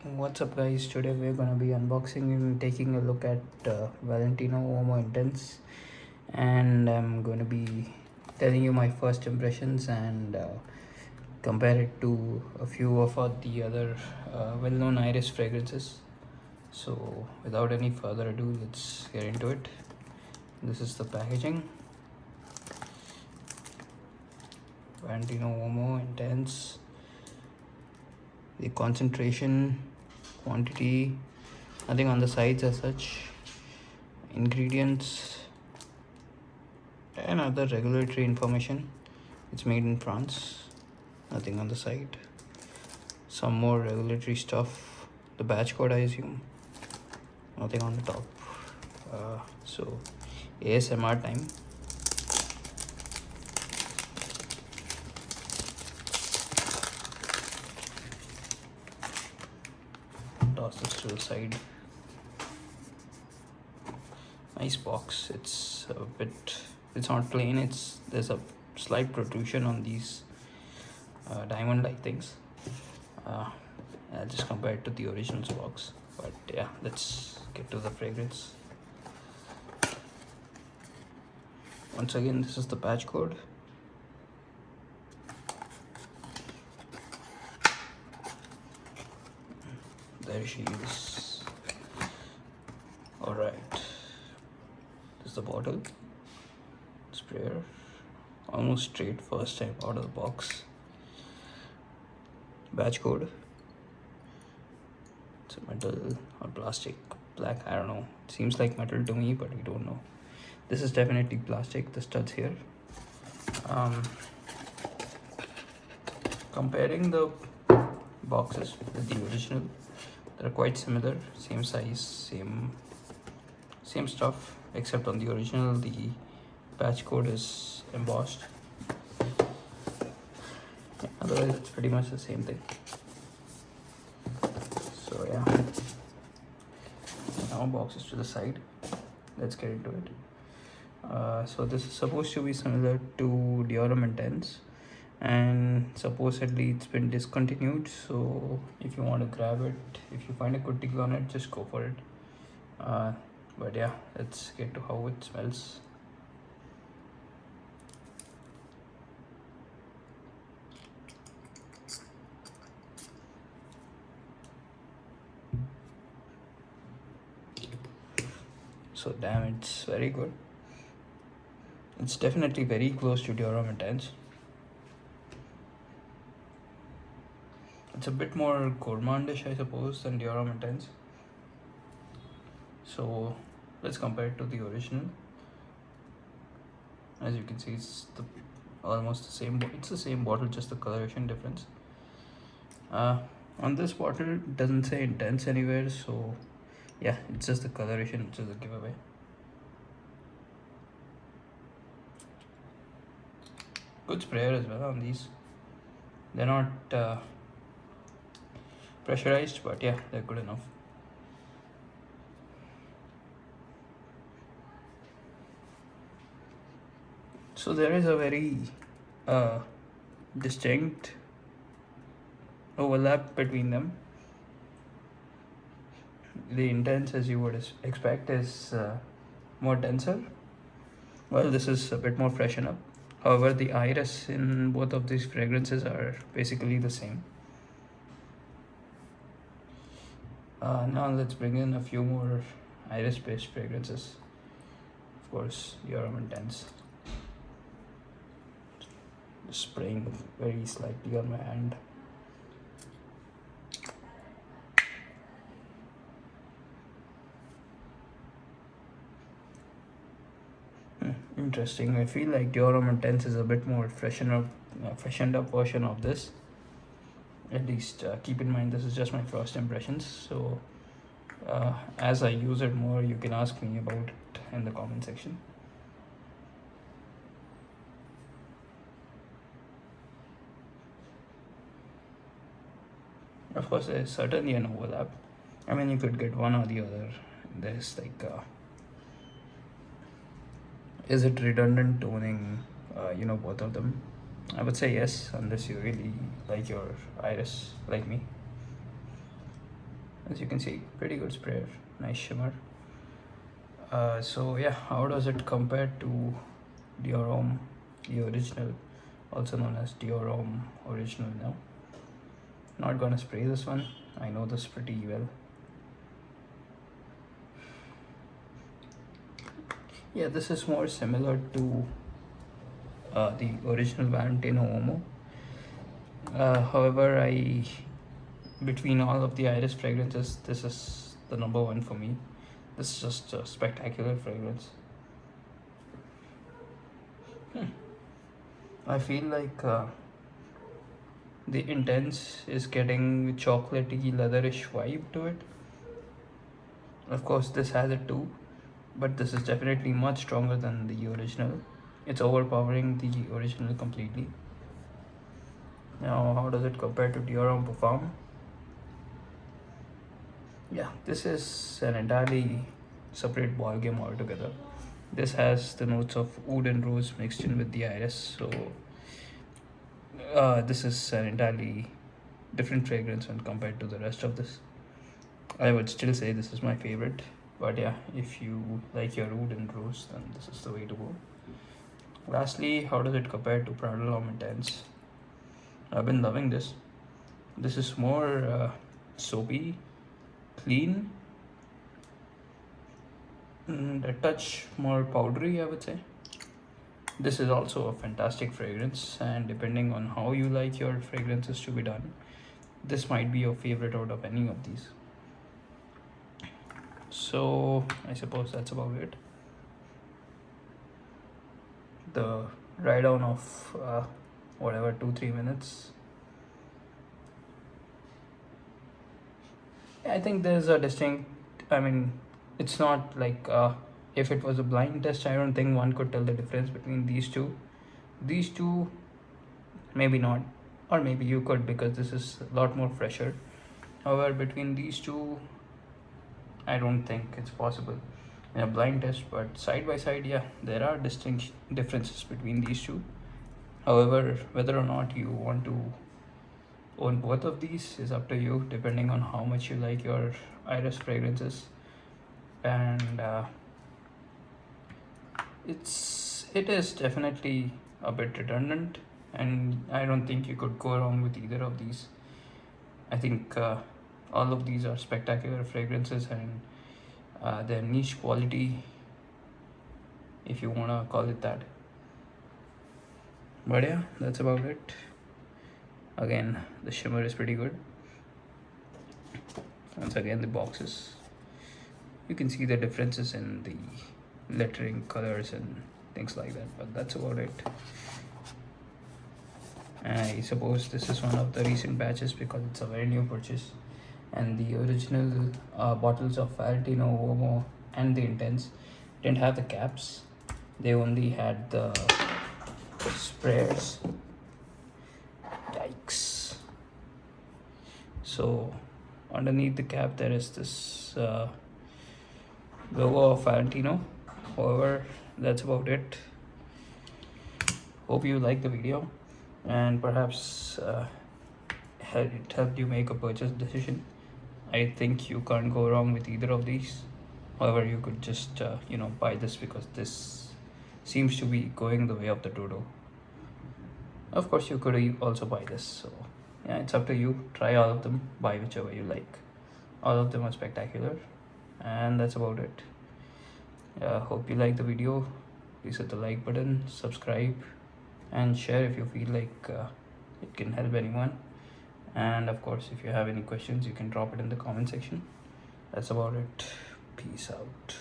What's up, guys? Today we're gonna be unboxing and taking a look at Valentino Uomo Intense, and I'm gonna be telling you my first impressions and compare it to a few of the other well-known iris fragrances. So, without any further ado, let's get into it. This is the packaging. Valentino Uomo Intense. The concentration, quantity, nothing on the sides as such, ingredients and other regulatory information. It's made in France, nothing on the side. Some more regulatory stuff, the batch code I assume, nothing on the top. So ASMR time. Toss this to the side. Nice box. It's not plain, there's a slight protrusion on these diamond like things. Just compared to the original box, but yeah, let's get to the fragrance. Once again, this is the patch code. There she is. All right, this is the bottle. Sprayer, almost straight first time out of the box. Batch code. It's a metal or plastic, black, I don't know. It seems like metal to me, but we don't know. This is definitely plastic, the studs here. Comparing the boxes with the original, they're quite similar, same size, same stuff, except on the original the patch code is embossed. Otherwise it's pretty much the same thing. So yeah, now boxes to the side, let's get into it. So this is supposed to be similar to Dior Homme Intense, and supposedly it's been discontinued, so if you want to grab it, if you find a good deal on it, just go for it. But yeah, let's get to how it smells. So damn, it's very good. It's definitely very close to Dior Homme Intense. It's a bit more gourmandish, I suppose, than Dior Homme Intense. So let's compare it to the original. As you can see, it's almost the same. It's the same bottle, just the coloration difference. On this bottle, it doesn't say intense anywhere, so yeah, it's just the coloration which is a giveaway. Good sprayer as well on these. They're not pressurized, but yeah, they're good enough. So there is a very distinct overlap between them. The Intense, as you would expect, is more denser, while this is a bit more freshen up. However, the iris in both of these fragrances are basically the same. Now let's bring in a few more iris based fragrances. Of course, Dior Homme Intense. Spraying very slightly on my hand. Interesting. I feel like Dior Homme Intense is a bit more freshened up version of this. At least keep in mind, this is just my first impressions. So as I use it more, you can ask me about it in the comment section. Of course, there's certainly an overlap. I mean, you could get one or the other. There's like, is it redundant toning? Both of them. I would say yes, unless you really like your iris, like me. As you can see, pretty good sprayer, nice shimmer. So yeah, how does it compare to Dior Homme, the original, also known as Dior Homme Original now? Not gonna spray this one, I know this pretty well. Yeah, this is more similar to the original Valentino Uomo. However, between all of the Iris fragrances, this is the number one for me. This is just a spectacular fragrance. I feel like the Intense is getting chocolatey, leatherish vibe to it. Of course, this has it too, but this is definitely much stronger than the original. It's overpowering the original completely. Now, how does it compare to Dior Homme Parfum? Yeah, this is an entirely separate ball game altogether. This has the notes of oud and rose mixed in with the iris, so this is an entirely different fragrance when compared to the rest of this. I would still say this is my favorite, but yeah, if you like your oud and rose, then this is the way to go. Lastly, how does it compare to Prada L'Homme Intense? I've been loving this. This is more soapy, clean, and a touch more powdery, I would say. This is also a fantastic fragrance, and depending on how you like your fragrances to be done, this might be your favorite out of any of these. So I suppose that's about it. The dry down of whatever 2-3 minutes. I think there's a distinct, I mean, it's not like if it was a blind test, I don't think one could tell the difference between these two. These two, maybe not, or maybe you could, because this is a lot more fresher. However, between these two, I don't think it's possible in a blind test, but side by side, yeah, there are distinct differences between these two. However, whether or not you want to own both of these is up to you, depending on how much you like your iris fragrances. And it is definitely a bit redundant, and I don't think you could go wrong with either of these. I think all of these are spectacular fragrances, and their niche quality, if you want to call it that. But yeah, that's about it. Again, the shimmer is pretty good. Once again, the boxes, you can see the differences in the lettering, colors, and things like that, but that's about it. I suppose this is one of the recent batches because it's a very new purchase, and the original bottles of Valentino Uomo and the Intense didn't have the caps. They only had the sprayers. Yikes. So underneath the cap there is this logo of Valentino. However, that's about it. Hope you like the video, and perhaps it helped you make a purchase decision. I think you can't go wrong with either of these. However, you could just buy this because this seems to be going the way of the dodo. Of course, you could also buy this. So yeah, it's up to you. Try all of them, buy whichever you like. All of them are spectacular, and that's about it. Hope you like the video. Please hit the like button, subscribe, and share if you feel like it can help anyone. And of course, if you have any questions, you can drop it in the comment section. That's about it. Peace out.